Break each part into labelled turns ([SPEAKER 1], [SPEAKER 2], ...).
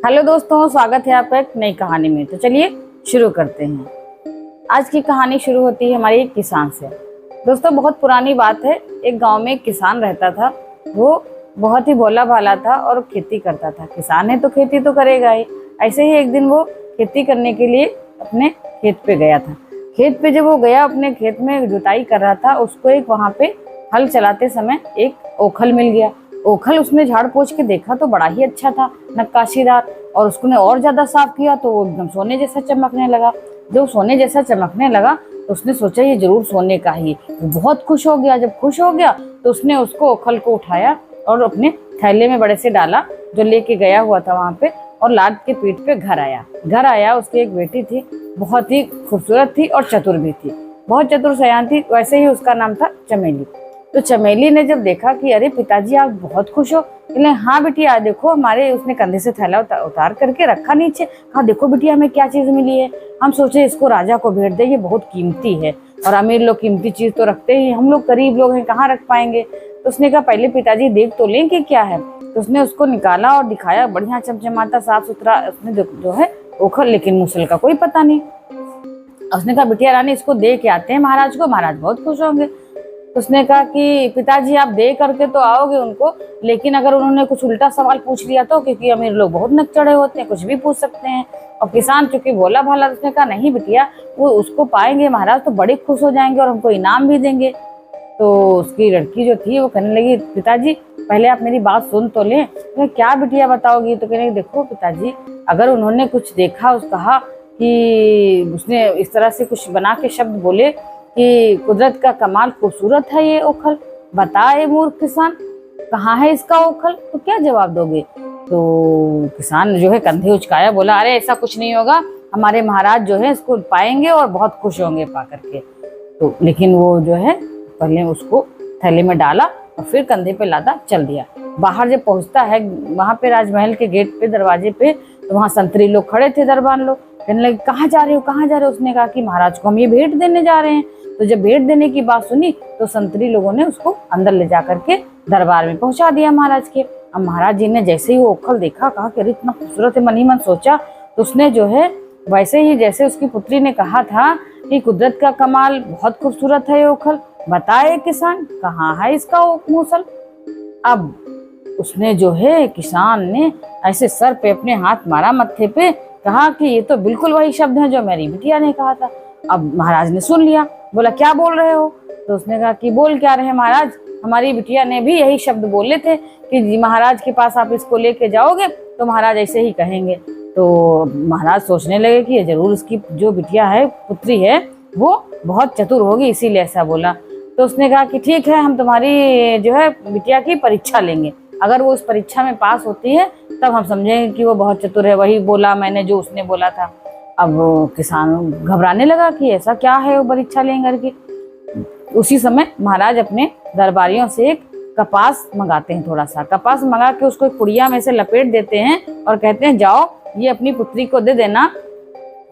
[SPEAKER 1] Hello दोस्तों, स्वागत है आपका एक नई कहानी में। तो चलिए शुरू करते हैं। आज की कहानी शुरू होती है हमारी एक किसान से। दोस्तों, बहुत पुरानी बात है। एक गांव में एक किसान रहता था। वो बहुत ही भोला भाला था और खेती करता था। किसान है तो खेती तो करेगा ही। ऐसे ही एक दिन वो खेती करने के लिए अपने खेत पे गया था। खेत पे जब वो गया, अपने खेत में जुताई कर रहा था, उसको एक वहाँ पे हल चलाते समय एक ओखल मिल गया। ओखल उसने झाड़ पोंछ के देखा तो बड़ा ही अच्छा था, नक्काशीदार, और उसने और ज्यादा साफ किया तो वो एकदम सोने जैसा चमकने लगा। जब सोने जैसा चमकने लगा तो उसने सोचा ये जरूर सोने का ही। वो बहुत खुश हो गया। जब खुश हो गया तो उसने उसको ओखल को उठाया और अपने थैले में बड़े से डाला जो लेके गया हुआ था वहां पे, और लाद के पीठ पे घर आया। उसकी एक बेटी थी, बहुत ही खूबसूरत थी और चतुर भी थी, बहुत चतुर सयान थी। वैसे ही उसका नाम था चमेली। तो चमेली ने जब देखा कि अरे पिताजी आप बहुत खुश हो, बोले हाँ बिटिया देखो हमारे, उसने कंधे से थैला उतार करके रखा नीचे। हाँ देखो बिटिया हमें क्या चीज मिली है। हम सोचे इसको राजा को भेंट दे, ये बहुत कीमती है। और अमीर लोग कीमती चीज तो रखते ही, हम लोग गरीब लोग हैं कहाँ रख पाएंगे। तो उसने कहा पहले पिताजी देख तो लें कि क्या है। तो उसने उसको निकाला और दिखाया, बढ़िया चमचमाता साफ सुथरा उसने जो है ओखल, लेकिन मूसल का कोई पता नहीं। उसने कहा बिटिया रानी इसको दे के आते हैं महाराज को, महाराज बहुत खुश होंगे। उसने कहा कि पिताजी आप दे करके तो आओगे उनको, लेकिन अगर उन्होंने कुछ उल्टा सवाल पूछ लिया तो, क्योंकि अमीर लोग बहुत नक चढ़े होते हैं, कुछ भी पूछ सकते हैं। और किसान चूंकि भोला भाला, उसने कहा नहीं बिटिया, वो उसको पाएंगे महाराज तो बड़े खुश हो जाएंगे और हमको इनाम भी देंगे। तो उसकी लड़की जो थी वो कहने लगी पिताजी पहले आप मेरी बात सुन तो लें। तो क्या बिटिया बताओगी। तो कहने देखो पिताजी, अगर उन्होंने कुछ देखा, कहा कि उसने इस तरह से कुछ बना के शब्द बोले कि कुदरत का कमाल खूबसूरत है ये ओखल, बताए मूर्ख किसान कहाँ है इसका ओखल, तो क्या जवाब दोगे। तो किसान जो है कंधे उचकाया, बोला अरे ऐसा कुछ नहीं होगा, हमारे महाराज जो है इसको पाएंगे और बहुत खुश होंगे पा करके। तो लेकिन वो जो है पहले उसको थैले में डाला और फिर कंधे पे लादा चल दिया। बाहर जब पहुंचता है वहां पे राजमहल के गेट पे, दरवाजे पे, तो वहां संतरी लोग खड़े थे, दरबान लोग। कहने लगे कहाँ जा रहे हो, कहाँ जा रहे हो। उसने कहा कि महाराज को हम ये भेंट देने जा रहे हैं। तो जब भेंट देने की बात सुनी तो संतरी लोगों ने उसको अंदर ले जा करके दरबार में पहुंचा दिया महाराज के। अब महाराज जी ने जैसे ही वो ओखल देखा, कहा कि अरे इतना खूबसूरत है, मन ही मन सोचा। तो उसने जो है वैसे ही जैसे उसकी पुत्री ने कहा था कि कुदरत का कमाल बहुत खूबसूरत है ये ओखल, बताए किसान कहाँ है इसका मूसल। अब उसने जो है किसान ने ऐसे सर पे अपने हाथ मारा, मत्थे पे, कहा कि ये तो बिल्कुल वही शब्द है जो मेरी बिटिया ने कहा था। अब महाराज ने सुन लिया, बोला क्या बोल रहे हो। तो उसने कहा कि बोल क्या रहे महाराज, हमारी बिटिया ने भी यही शब्द बोले थे कि महाराज के पास आप इसको लेके जाओगे तो महाराज ऐसे ही कहेंगे। तो महाराज सोचने लगे कि ये जरूर उसकी जो बिटिया है, पुत्री है, वो बहुत चतुर होगी, इसीलिए ऐसा बोला। तो उसने कहा कि ठीक है, हम तुम्हारी जो है बिटिया की परीक्षा लेंगे, अगर वो उस परीक्षा में पास होती है तब हम समझेंगे कि वो बहुत चतुर है, वही बोला मैंने जो उसने बोला था। अब वो किसान घबराने लगा कि ऐसा क्या है वो परीक्षा लेंगे करके। उसी समय महाराज अपने दरबारियों से एक कपास मंगाते हैं, थोड़ा सा कपास मंगा के उसको एक पुड़िया में से लपेट देते हैं और कहते हैं जाओ ये अपनी पुत्री को दे देना,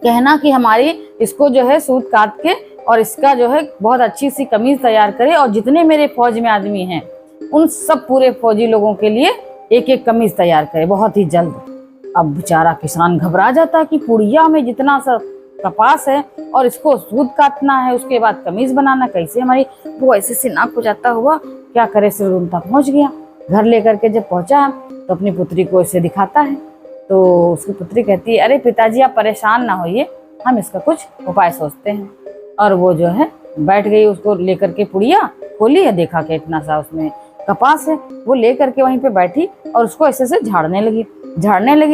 [SPEAKER 1] कहना कि हमारी इसको जो है सूत काट के और इसका जो है बहुत अच्छी सी कमीज तैयार करे, और जितने मेरे फौज में आदमी हैं उन सब पूरे फौजी लोगों के लिए एक एक कमीज तैयार करे बहुत ही जल्द। अब बेचारा किसान घबरा जाता कि पुड़िया में जितना सा कपास है और इसको सूत काटना है, उसके बाद कमीज बनाना, कैसे हमारी। वो ऐसे से नाक हो जाता हुआ क्या करे सिर उनता पहुंच गया। घर लेकर के जब पहुंचा तो अपनी पुत्री को इसे दिखाता है। तो उसकी पुत्री कहती है अरे पिताजी आप परेशान ना होइए, हम इसका कुछ उपाय सोचते हैं। और वो जो है बैठ गई, उसको लेकर के पुड़िया खोली है, देखा कि इतना सा उसमें कपास है, वो लेकर के वहीं पे बैठी और उसको ऐसे से झाड़ने लगी।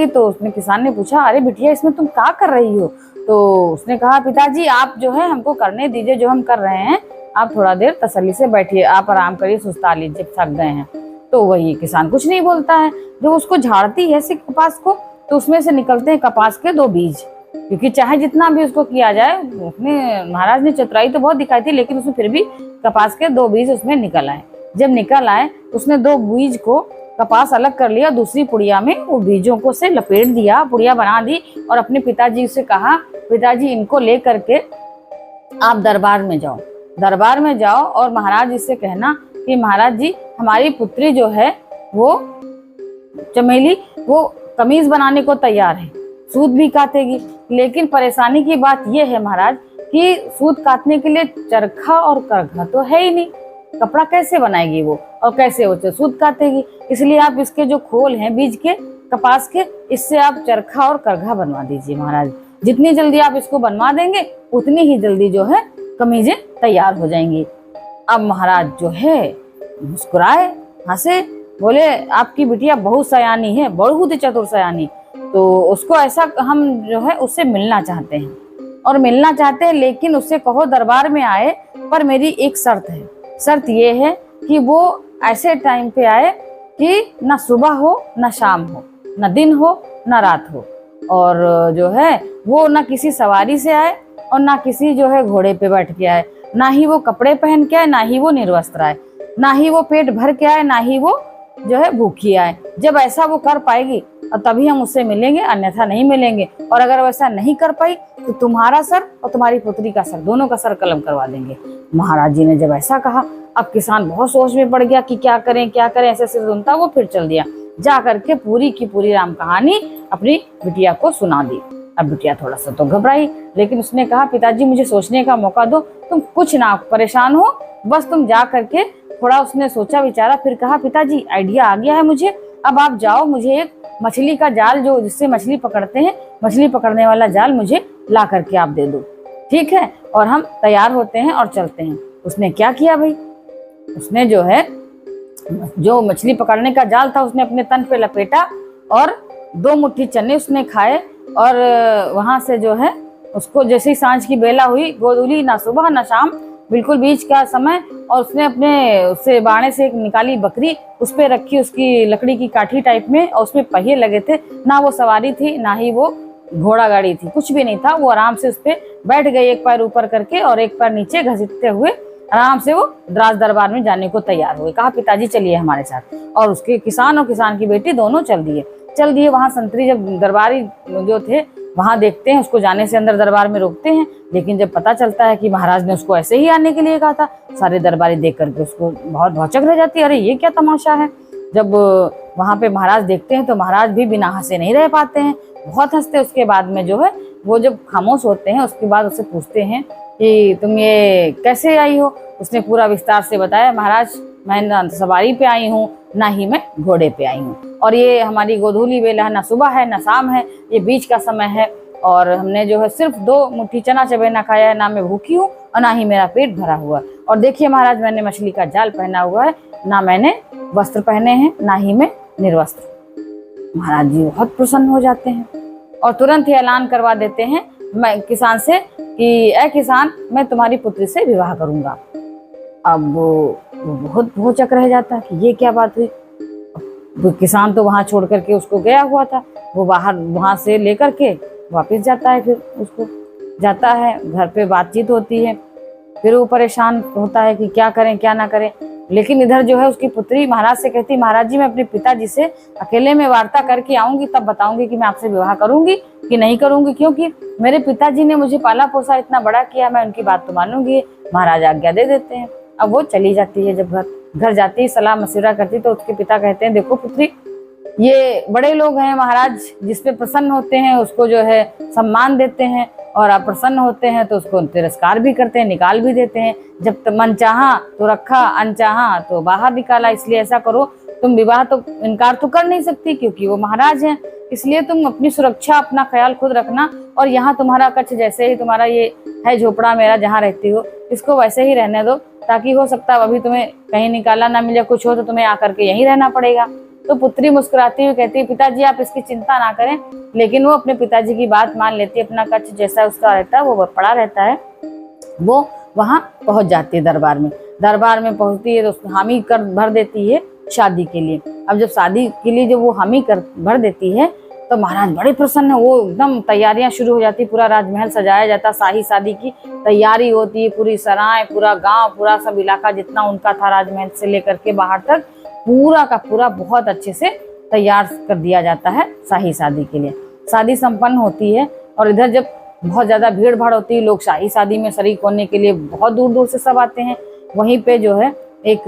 [SPEAKER 1] तो उसने किसान ने पूछा अरे बिटिया इसमें तुम क्या कर रही हो। तो उसने कहा पिताजी आप जो है हमको करने दीजिए जो हम कर रहे हैं, आप थोड़ा देर तसल्ली से बैठिए, आप आराम करिए, सुस्ता लीजिए, थक गए हैं। तो वही किसान कुछ नहीं बोलता है। जब उसको झाड़ती है ऐसे कपास को तो उसमें से निकलते हैं कपास के 2 बीज, क्योंकि चाहे जितना भी उसको किया जाए, उसने महाराज ने चतुराई तो बहुत दिखाई थी, लेकिन उसमें फिर भी कपास के 2 बीज उसमें निकल आए। जब निकल आए उसने 2 बीज को कपास अलग कर लिया, दूसरी पुड़िया में वो बीजों को से लपेट दिया, पुड़िया बना दी, और अपने पिताजी से कहा पिताजी इनको ले करके आप दरबार में जाओ और महाराज जी से कहना कि महाराज जी हमारी पुत्री जो है वो चमेली, वो कमीज बनाने को तैयार है, सूत भी काटेगी। लेकिन परेशानी की बात यह है महाराज कि सूत काटने के लिए चरखा और करघा तो है ही नहीं, कपड़ा कैसे बनाएगी वो और कैसे वो सूत काटेगी। इसलिए आप इसके जो खोल हैं बीज के, कपास के, इससे आप चरखा और करघा बनवा दीजिए महाराज। जितनी जल्दी आप इसको बनवा देंगे उतनी ही जल्दी जो है कमीजें तैयार हो जाएंगी। अब महाराज जो है मुस्कुराए, हंसे, बोले आपकी बिटिया बहुत सयानी है, बहुत चतुर सयानी। तो उसको ऐसा हम जो है उससे मिलना चाहते हैं और मिलना चाहते हैं, लेकिन उससे कहो दरबार में आए, पर मेरी एक शर्त है। शर्त ये है कि वो ऐसे टाइम पे आए कि ना सुबह हो ना शाम हो, ना दिन हो ना रात हो, और जो है वो ना किसी सवारी से आए और ना किसी जो है घोड़े पे बैठ के आए, ना ही वो कपड़े पहन के आए, ना ही वो निर्वस्त्र आए, ना ही वो पेट भर के आए, ना ही वो जो है भूखी आए। जब ऐसा वो कर पाएगी और तभी हम उससे मिलेंगे, अन्यथा नहीं मिलेंगे। और अगर वैसा नहीं कर पाई तो तुम्हारा सर और तुम्हारी पुत्री का सर, दोनों का सर कलम करवा देंगे। महाराज जी ने जब ऐसा कहा, अब किसान बहुत सोच में पड़ गया कि क्या करें क्या करें। ऐसे से सुनता वो फिर चल दिया, जा करके पूरी की पूरी राम कहानी अपनी बिटिया को सुना दी। अब बिटिया थोड़ा सा तो घबराई, लेकिन उसने कहा पिताजी मुझे सोचने का मौका दो, तुम कुछ ना परेशान हो, बस तुम जा करके थोड़ा। उसने सोचा विचारा, फिर कहा पिताजी आइडिया आ गया है मुझे, अब आप जाओ, मुझे एक मछली का जाल जो जिससे मछली पकड़ते हैं, मछली पकड़ने वाला जाल मुझे ला करके आप दे दो, ठीक है, और हम तैयार होते हैं और चलते हैं। उसने क्या किया भाई, उसने जो है जो मछली पकड़ने का जाल था उसने अपने तन पे लपेटा और 2 मुट्ठी चने उसने खाए। और वहां से जो है उसको जैसे ही सांझ की बेला हुई, गोधूली, ना सुबह ना शाम, बिल्कुल बीच का समय, और उसने अपने उससे बाणे से एक निकाली बकरी, उस पे रखी उसकी लकड़ी की काठी टाइप में, और उसमें पहिए लगे थे। ना वो सवारी थी ना ही वो घोड़ा गाड़ी थी, कुछ भी नहीं था। वो आराम से उस पे बैठ गई, एक पैर ऊपर करके और एक पैर नीचे घसीटते हुए आराम से वो राज दरबार में जाने को तैयार हुए। कहा पिताजी चलिए हमारे साथ। और उसके किसान और किसान की बेटी दोनों चल दिए। वहां संतरी जब दरबारी जो थे वहां देखते हैं, उसको जाने से अंदर दरबार में रोकते हैं। लेकिन जब पता चलता है कि महाराज ने उसको ऐसे ही आने के लिए कहा था, सारे दरबारी देख करके उसको बहुत भौचक रह जाती है, अरे ये क्या तमाशा है। जब वहां पे महाराज देखते हैं तो महाराज भी बिना हंसे नहीं रह पाते हैं, बहुत हंसते। उसके बाद में जो है वो जब खामोश होते हैं उसके बाद उससे पूछते हैं कि तुम ये कैसे आई हो। उसने पूरा विस्तार से बताया, महाराज मैं ना सवारी पे आई हूँ, ना ही मैं घोड़े पे आई हूँ, और ये हमारी गोधूली बेला है, ना सुबह है ना शाम है, ये बीच का समय है, और हमने जो है सिर्फ 2 मुट्ठी चना चबेना खाया है, ना मैं भूखी हूँ और ना ही मेरा पेट भरा हुआ। और देखिए महाराज मैंने मछली का जाल पहना हुआ है, ना मैंने वस्त्र पहने हैं, ना ही मैं निर्वस्त्र। महाराज जी बहुत प्रसन्न हो जाते हैं और तुरंत ही ऐलान करवा देते हैं मैं किसान से कि ऐ किसान, मैं तुम्हारी पुत्री से विवाह करूंगा। अब वो बहुत भौचक रह जाता है कि ये क्या बात हुई। वो किसान तो वहां छोड़ करके उसको गया हुआ था, वो बाहर वहां से लेकर के वापस जाता है, फिर उसको जाता है घर पे, बातचीत होती है, फिर वो परेशान होता है कि क्या करें क्या ना करें। लेकिन इधर जो है उसकी पुत्री महाराज से कहती, महाराज जी मैं अपने पिताजी से अकेले में वार्ता करके आऊंगी, तब बताऊंगी कि मैं आपसे विवाह करूंगी कि नहीं करूंगी, क्योंकि मेरे पिताजी ने मुझे पाला पोसा इतना बड़ा किया, मैं उनकी बात तो मानूंगी। महाराज आज्ञा दे देते हैं। अब वो चली जाती है। जब घर जाती है सलाह मशविरा करती तो उसके पिता कहते हैं, देखो पुत्री, ये बड़े लोग हैं, महाराज जिस पे प्रसन्न होते हैं उसको जो है सम्मान देते हैं, और आप प्रसन्न होते हैं तो उसको तिरस्कार भी करते हैं, निकाल भी देते हैं। जब मन चाहा तो रखा, अनचाहा तो बाहर निकाला। इसलिए ऐसा करो, तुम विवाह तो इनकार तो कर नहीं सकती क्योंकि वो महाराज हैं, इसलिए तुम अपनी सुरक्षा, अपना ख्याल खुद रखना। और यहाँ तुम्हारा कच्छ जैसे ही तुम्हारा ये है झोपड़ा मेरा जहाँ रहती हो, इसको वैसे ही रहने दो, ताकि हो सकता है अभी तुम्हें कहीं निकाला ना मिले, कुछ हो तो तुम्हें आकर के यहीं रहना पड़ेगा। तो पुत्री मुस्कुराती हुई कहती है, पिताजी आप इसकी चिंता ना करें। लेकिन वो अपने पिताजी की बात मान लेती है, अपना कच्छ जैसा उसका रहता है वो पड़ा रहता है। वो वहां पहुंच जाती है दरबार में। दरबार में पहुंचती है तो हामी कर भर देती है शादी के लिए। अब जब शादी के लिए जब वो हामी कर भर देती है तो महाराज बड़े प्रसन्न है, वो एकदम तैयारियां शुरू हो जाती, पूरा राजमहल सजाया जाता, शाही शादी की तैयारी होती है, पूरी सराय, पूरा गांव, पूरा सब इलाका जितना उनका था राजमहल से लेकर के बाहर तक पूरा का पूरा बहुत अच्छे से तैयार कर दिया जाता है शाही शादी के लिए। शादी संपन्न होती है और इधर जब बहुत ज्यादा भीड़ भाड़ होती है, लोग शाही शादी में शरीक होने के लिए बहुत दूर दूर से सब आते हैं। वहीं पे जो है एक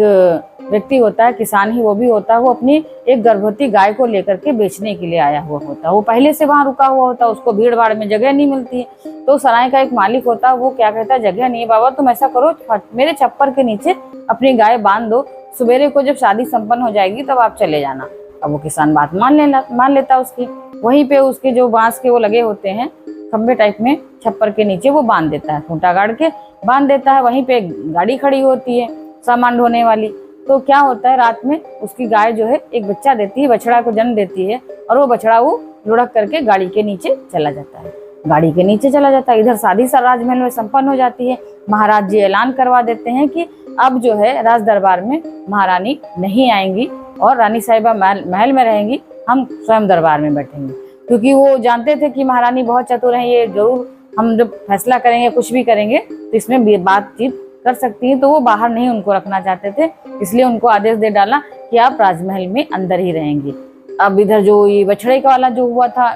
[SPEAKER 1] व्यक्ति होता है, किसान ही वो भी होता है, वो अपनी एक गर्भवती गाय को लेकर के बेचने के लिए आया हुआ होता है। वो पहले से वहां रुका हुआ होता है, उसको भीड़ भाड़ में जगह नहीं मिलती है। तो सराय का एक मालिक होता है, वो क्या कहता है, जगह नहीं है बाबा, तुम ऐसा करो, मेरे छप्पर के नीचे अपनी गाय बांध दो, सवेरे को जब शादी संपन्न हो जाएगी तब आप चले जाना। अब वो किसान बात मान लेता उसकी। वहीं पे उसके जो बांस के वो लगे होते हैं खंबे टाइप में, छप्पर के नीचे वो बांध देता है, खूंटा गाड़ के बांध देता है। वहीं पे गाड़ी खड़ी होती है सामान ढोने वाली। तो क्या होता है, रात में उसकी गाय जो है एक बच्चा देती है, बछड़ा को जन्म देती है, और वो बछड़ा वो लुढ़क करके गाड़ी के नीचे चला जाता है। गाड़ी के नीचे चला जाता है। इधर शादी राजमहल में संपन्न हो जाती है। महाराज जी ऐलान करवा देते हैं कि अब जो है राज दरबार में महारानी नहीं आएंगी और रानी साहिबा महल में रहेंगी, हम स्वयं दरबार में बैठेंगे। क्योंकि वो जानते थे कि महारानी बहुत चतुर हैं, ये जरूर हम जब फैसला करेंगे, कुछ भी करेंगे तो इसमें बातचीत कर सकती हैं। तो वो बाहर नहीं उनको रखना चाहते थे, इसलिए उनको आदेश दे डाला कि आप राजमहल में अंदर ही रहेंगे। अब इधर जो ये बछड़े का वाला जो हुआ था,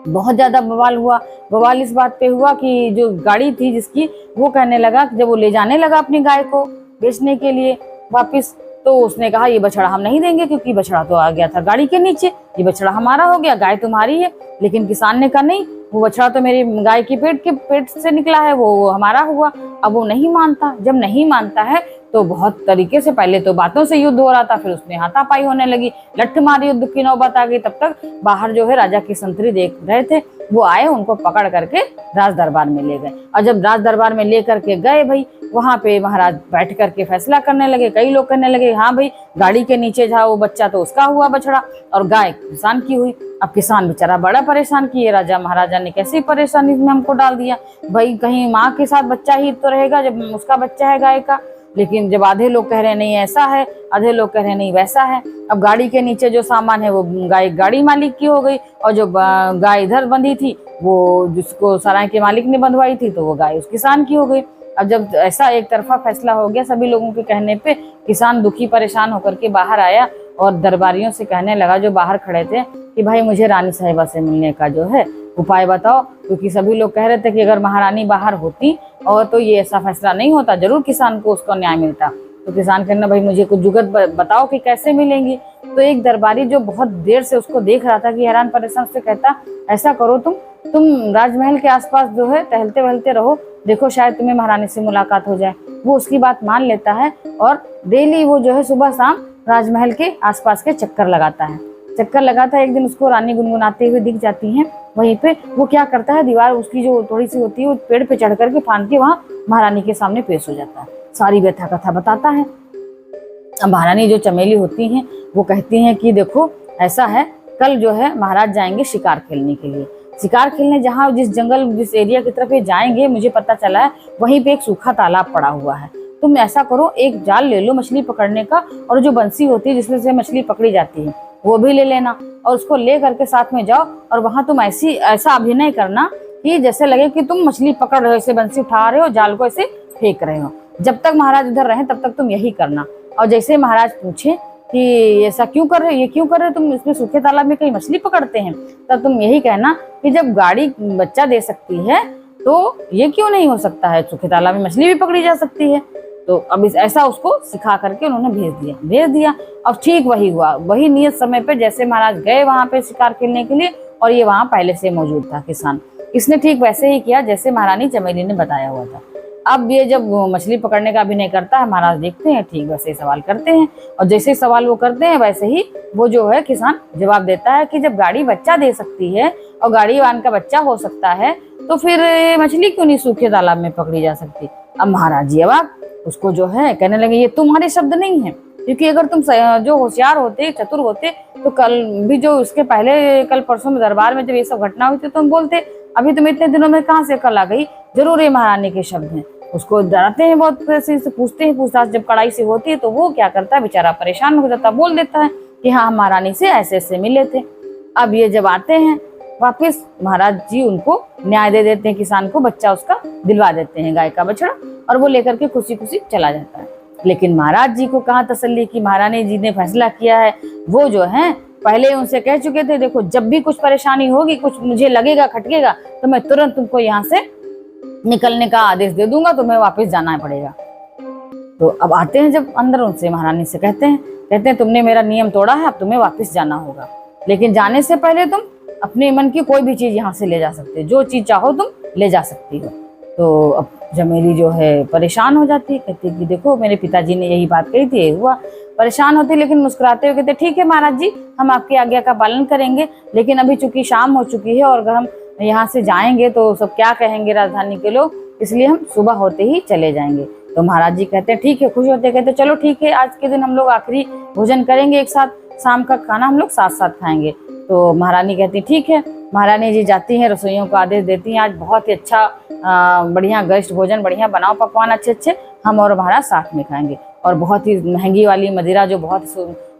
[SPEAKER 1] बहुत ज्यादा बवाल हुआ। बवाल इस बात पे हुआ कि जो गाड़ी थी जिसकी, वो कहने लगा कि जब वो ले जाने लगा अपनी गाय को बेचने के लिए वापिस, तो उसने कहा ये बछड़ा हम नहीं देंगे, क्योंकि बछड़ा तो आ गया था गाड़ी के नीचे, ये बछड़ा हमारा हो गया, गाय तुम्हारी है। लेकिन किसान ने कहा नहीं, वो बछड़ा तो मेरी गाय के पेट से निकला है, वो हमारा हुआ। अब वो नहीं मानता। जब नहीं मानता है तो बहुत तरीके से, पहले तो बातों से युद्ध हो रहा था, फिर उसमें हाथापाई होने लगी, लठमार युद्ध की नौबत आ गई। तब तक बाहर जो है राजा की संतरी देख रहे थे, वो आए, उनको पकड़ करके राज दरबार में ले गए। और जब राज दरबार में ले करके गए भाई, वहां पे महाराज बैठ करके फैसला करने लगे। कई लोग कहने लगे हाँ भाई, गाड़ी के नीचे था वो बच्चा तो उसका हुआ बछड़ा, और गाय किसान की हुई। अब किसान बेचारा बड़ा परेशान किए, राजा महाराजा ने कैसी परेशानी में हमको डाल दिया भाई, कहीं माँ के साथ बच्चा ही तो रहेगा जब उसका बच्चा है गाय का। लेकिन जब आधे लोग कह रहे नहीं ऐसा है, आधे लोग कह रहे नहीं वैसा है। अब गाड़ी के नीचे जो सामान है वो गाय गाड़ी मालिक की हो गई, और जो गाय इधर बंधी थी वो जिसको सराय के मालिक ने बंधवाई थी, तो वो गाय उस किसान की हो गई। अब जब ऐसा एक तरफा फैसला हो गया, सभी लोगों के कहने पे किसान दुखी परेशान होकर के बाहर आया और दरबारियों से कहने लगा जो बाहर खड़े थे कि भाई मुझे रानी साहिबा से मिलने का जो है उपाय बताओ। क्योंकि सभी लोग कह रहे थे कि अगर महारानी बाहर होती और तो ये ऐसा फैसला नहीं होता, जरूर किसान को उसका न्याय मिलता। तो किसान कहना भाई मुझे कुछ जुगत बताओ कि कैसे मिलेंगी। तो एक दरबारी जो बहुत देर से उसको देख रहा था कि हैरान परेशान, से कहता ऐसा करो तुम राजमहल के आसपास जो है टहलते वहलते रहो, देखो शायद तुम्हें महारानी से मुलाकात हो जाए। वो उसकी बात मान लेता है और डेली वो जो है सुबह शाम राजमहल के आसपास के चक्कर लगाता है। एक दिन उसको रानी गुनगुनाते हुए दिख जाती हैं। वहीं पे वो क्या करता है, दीवार उसकी जो थोड़ी सी होती है वो पेड़ पे चढ़ करके फांद के वहां महारानी के सामने पेश हो जाता है, सारी व्यथा कथा बताता है। अब महारानी जो चमेली होती हैं वो कहती हैं कि देखो ऐसा है, कल जो है महाराज जाएंगे शिकार खेलने के लिए। शिकार खेलने जहाँ जिस जंगल जिस एरिया की तरफ ये जाएंगे, मुझे पता चला है वहीं पे एक सूखा तालाब पड़ा हुआ है। तुम ऐसा करो, एक जाल ले लो मछली पकड़ने का, और जो बंसी होती है जिसमें से मछली पकड़ी जाती है वो भी ले लेना, और उसको ले करके साथ में जाओ। और वहां तुम ऐसा अभिनय करना कि जैसे लगे कि तुम मछली पकड़ रहे हो, ऐसे बंसी उठा रहे हो, जाल को ऐसे फेंक रहे हो। जब तक महाराज इधर रहे तब तक तुम यही करना। और जैसे महाराज पूछे कि ऐसा क्यों कर रहे हो, ये क्यों कर रहे हो तुम, इसमें सूखे तालाब में कहीं मछली पकड़ते हैं, तब तुम यही कहना कि जब गाड़ी बच्चा दे सकती है तो ये क्यों नहीं हो सकता है, सूखे तालाब में मछली भी पकड़ी जा सकती है। तो अब ऐसा उसको सिखा करके उन्होंने भेज दिया। अब ठीक वही हुआ, वही नियत समय पे जैसे महाराज गए वहां पे शिकार खेलने के लिए, और ये वहां पहले से मौजूद था किसान, इसने ठीक वैसे ही किया जैसे महारानी चमेली ने बताया हुआ था। अब ये जब मछली पकड़ने का अभिनय करता है, महाराज देखते हैं ठीक वैसे ही सवाल करते हैं, और जैसे सवाल वो करते हैं वैसे ही वो जो है किसान जवाब देता है कि जब गाड़ी बच्चा दे सकती है और गाड़ीवान का बच्चा हो सकता है, तो फिर मछली क्यों नहीं सूखे तालाब में पकड़ी जा सकती। अब महाराज जी अवाक, उसको जो है कहने लगे ये तुम्हारे शब्द नहीं है, क्योंकि अगर तुम जो होशियार होते, चतुर होते, तो कल भी जो उसके पहले कल परसों में दरबार में जब ये सब घटना हुई थी तुम बोलते, अभी तुम इतने दिनों में कहाँ से कल आ गई, जरूर ये महारानी के शब्द हैं। उसको डराते हैं बहुत, से पूछते हैं, पूछताछ जब कड़ाई से होती है तो वो क्या करता है, बेचारा परेशान हो जाता, बोल देता है कि हाँ हम महारानी से ऐसे ऐसे मिले थे। अब ये जब आते हैं वापिस, महाराज जी उनको न्याय दे देते हैं, किसान को बच्चा उसका दिलवा देते हैं, गाय का बछड़ा, और वो लेकर के खुशी खुशी चला जाता है। लेकिन महाराज जी को कहाँ तसल्ली कि महारानी जी ने फैसला किया है। वो जो है पहले उनसे कह चुके थे, देखो जब भी कुछ परेशानी होगी, कुछ मुझे लगेगा खटकेगा, तो मैं तुरंत तुमको यहाँ से निकलने का आदेश दे दूंगा, तुम्हें वापस जाना पड़ेगा। तो अब आते हैं जब अंदर, उनसे महारानी से कहते हैं तुमने मेरा नियम तोड़ा है, अब तुम्हें वापस जाना होगा, लेकिन जाने से पहले तुम अपने मन की कोई भी चीज यहाँ से ले जा सकते हो, जो चीज चाहो तुम ले जा सकती हो। तो अब चमेली जो है परेशान हो जाती है, कहती है कि देखो मेरे पिताजी ने यही बात कही थी, ये हुआ। परेशान होती लेकिन मुस्कुराते हुए कहते ठीक है महाराज जी, हम आपकी आज्ञा का पालन करेंगे, लेकिन अभी चूंकि शाम हो चुकी है और अगर हम यहाँ से जाएंगे तो सब क्या कहेंगे राजधानी के लोग, इसलिए हम सुबह होते ही चले जाएंगे। तो महाराज जी कहते हैं ठीक है, खुश होते कहते चलो ठीक है, आज के दिन हम लोग आखिरी भोजन करेंगे एक साथ, शाम का खाना हम लोग साथ साथ खाएंगे। तो महारानी कहती ठीक है। महारानी जी जाती हैं, रसोइयों को आदेश देती हैं आज बहुत ही अच्छा बढ़िया गरिष्ठ भोजन, बढ़िया बनाओ पकवान अच्छे अच्छे, हम और महाराज साथ में खाएंगे। और बहुत ही महंगी वाली मदिरा जो बहुत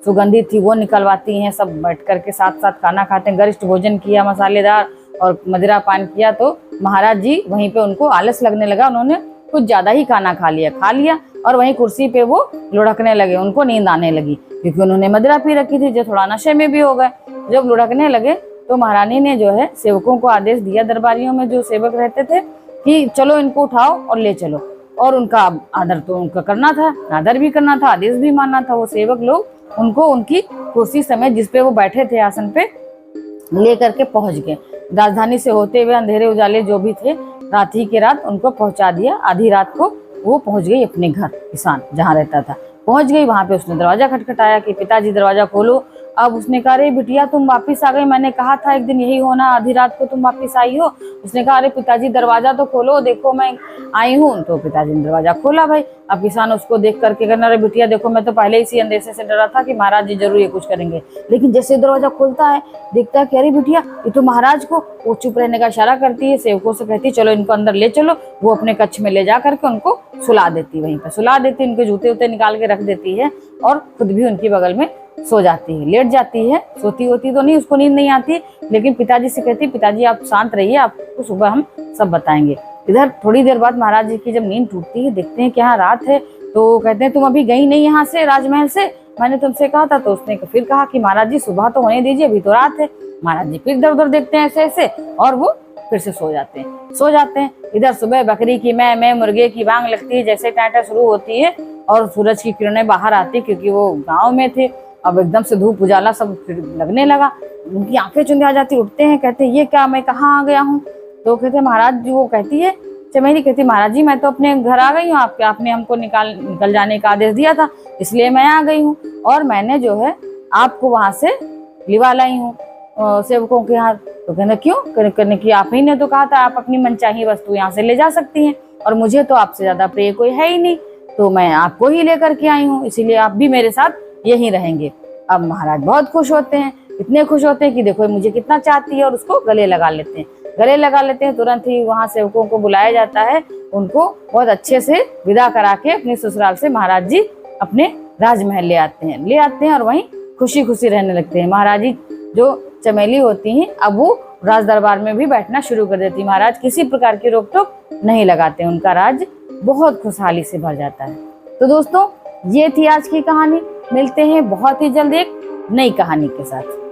[SPEAKER 1] सुगंधित थी वो निकलवाती हैं, सब बैठ करके साथ साथ खाना खाते हैं। गरिष्ठ भोजन किया मसालेदार और मदिरा पान किया, तो महाराज जी वहीं पे उनको आलस लगने लगा, उन्होंने कुछ ज्यादा ही खाना खा लिया और वहीं कुर्सी पे वो लुढ़कने लगे, उनको नींद आने लगी क्योंकि उन्होंने मदिरा पी रखी थी, जो थोड़ा नशे में भी हो गए। जब लुढ़कने लगे तो महारानी ने जो है सेवकों को आदेश दिया, दरबारियों में जो सेवक रहते थे, कि चलो इनको उठाओ और ले चलो। और उनका आदर तो उनका करना था, आदर भी करना था, आदेश भी मानना था। वो सेवक लोग उनको उनकी कुर्सी समेत जिसपे वो बैठे थे आसन पे ले करके पहुंच गए। राजधानी से होते हुए अंधेरे उजाले जो भी थे, रात ही की रात उनको पहुंचा दिया। आधी रात को वो पहुंच गई अपने घर, किसान जहाँ रहता था पहुंच गई। वहां पे उसने दरवाजा खटखटाया कि पिताजी दरवाजा खोलो। अब उसने कहा अरे बिटिया तुम वापिस आ गई, मैंने कहा था एक दिन यही होना, आधी रात को तुम वापिस आई हो। उसने कहा अरे पिताजी दरवाजा तो खोलो, देखो मैं आई हूँ। तो पिताजी ने दरवाजा खोला भाई। अब किसान उसको देख करके कहना अरे बिटिया देखो मैं तो पहले इसी अंदेशे से डरा था कि महाराज जी जरूर ये कुछ करेंगे, लेकिन जैसे दरवाजा खुलता है देखता है कि अरे बिटिया ये तो महाराज को। वो चुप रहने का इशारा करती है, सेवकों से कहती है चलो इनको अंदर ले चलो। वो अपने कक्ष में ले जा करके उनको सुला देती, वहीं पर सुला देती, उनके जूते उते निकाल के रख देती है और खुद भी उनकी बगल में सो जाती है, लेट जाती है। सोती होती तो नहीं, उसको नींद नहीं आती, लेकिन पिताजी से कहती पिताजी आप शांत रहिए, आपको सुबह हम सब बताएंगे। इधर थोड़ी देर बाद महाराज जी की जब नींद टूटती है, देखते हैं कि यहाँ रात है, तो कहते हैं तुम अभी गई नहीं यहाँ से राजमहल से, मैंने तुमसे कहा था। तो उसने फिर कहा कि महाराज जी सुबह तो होने दीजिए, अभी तो रात है। महाराज जी फिर इधर उधर देखते हैं ऐसे ऐसे और वो फिर से सो जाते हैं। इधर सुबह बकरी की मैं मुर्गे की बांग लगती है, जैसे टाटा शुरू होती है और सूरज की किरणें बाहर आती, क्योंकि वो गाँव में थे। अब एकदम से धूप उजाला सब लगने लगा, उनकी आंखें चुंधी आ जाती, उठते हैं, कहते हैं ये क्या, मैं कहाँ आ गया हूँ। तो कहते महाराज जी, वो कहती है चमेली कहती महाराज जी मैं तो अपने घर आ गई हूँ, आपने हमको निकल जाने का आदेश दिया था, इसलिए मैं आ गई हूँ और मैंने जो है आपको वहां से लिवा लाई हूँ सेवकों के हाथ। तो कहना क्यों करने की, आप ही ने तो कहा था आप अपनी मनचाही वस्तु यहाँ से ले जा सकती हैं और मुझे तो आपसे ज्यादा प्रिय कोई है ही नहीं, तो मैं आपको ही लेकर के आई हूँ, इसीलिए आप भी मेरे साथ यहीं रहेंगे। अब महाराज बहुत खुश होते हैं, इतने खुश होते हैं कि देखो मुझे कितना चाहती है, और उसको गले लगा लेते हैं। तुरंत ही वहां सेवकों को बुलाया जाता है, उनको बहुत अच्छे से विदा करा के अपने ससुराल से महाराज जी अपने राजमहल ले आते हैं और वहीं खुशी खुशी रहने लगते हैं। महाराज जी जो चमेली होती हैं अब वो राज दरबार में भी बैठना शुरू कर देती। महाराज किसी प्रकार की रोक टोक नहीं लगाते, उनका राज बहुत खुशहाली से भर जाता है। तो दोस्तों ये थी आज की कहानी, मिलते हैं बहुत ही जल्द एक नई कहानी के साथ।